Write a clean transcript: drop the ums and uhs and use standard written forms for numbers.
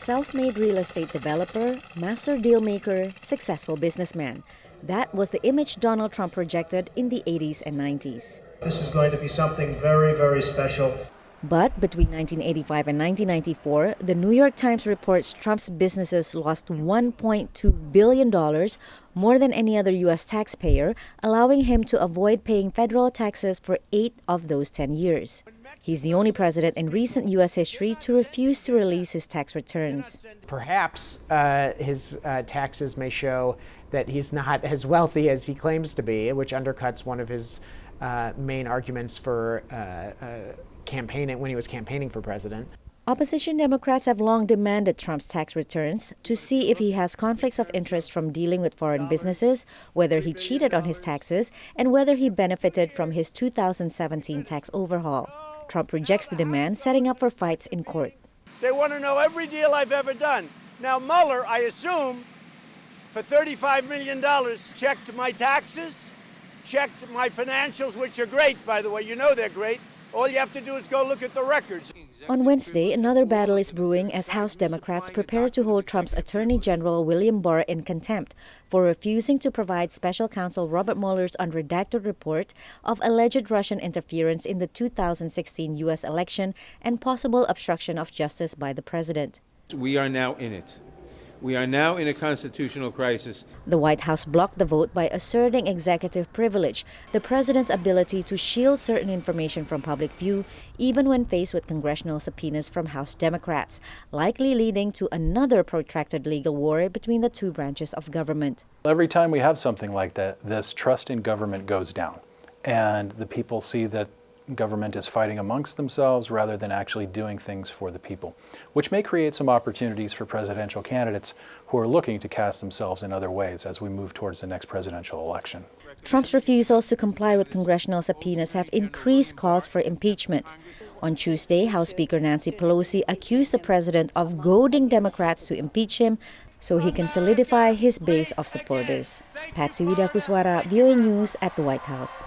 self-made real estate developer, master dealmaker, successful businessman. That was the image Donald Trump projected in the 80s and 90s. This is going to be something very, very special. But between 1985 and 1994, the New York Times reports Trump's businesses lost $1.2 billion, more than any other U.S. taxpayer, allowing him to avoid paying federal taxes for 8 of those 10 years. He's the only president in recent U.S. history to refuse to release his tax returns. Perhaps his taxes may show that he's not as wealthy as he claims to be, which undercuts one of his main arguments for campaigning when he was campaigning for president. Opposition Democrats have long demanded Trump's tax returns to see if he has conflicts of interest from dealing with foreign businesses, whether he cheated on his taxes, and whether he benefited from his 2017 tax overhaul. Trump rejects the demand, setting up for fights in court. They want to know every deal I've ever done. Now, Mueller, I assume, for $35 million, checked my taxes, checked my financials, which are great, by the way. You know they're great. All you have to do is go look at the records. On Wednesday, another battle is brewing as House Democrats prepare to hold Trump's Attorney General William Barr in contempt for refusing to provide special counsel Robert Mueller's unredacted report of alleged Russian interference in the 2016 U.S. election and possible obstruction of justice by the president. We are now in it. We are now in a constitutional crisis. The White House blocked the vote by asserting executive privilege, the president's ability to shield certain information from public view, even when faced with congressional subpoenas from House Democrats, likely leading to another protracted legal war between the two branches of government. Every time we have something like that, this trust in government goes down, and the people see that government is fighting amongst themselves rather than actually doing things for the people, which may create some opportunities for presidential candidates who are looking to cast themselves in other ways as we move towards the next presidential election. Trump's refusals to comply with congressional subpoenas have increased calls for impeachment. On Tuesday, House Speaker Nancy Pelosi accused the president of goading Democrats to impeach him so he can solidify his base of supporters. Patsy Widakuswara, VOA News at the White House.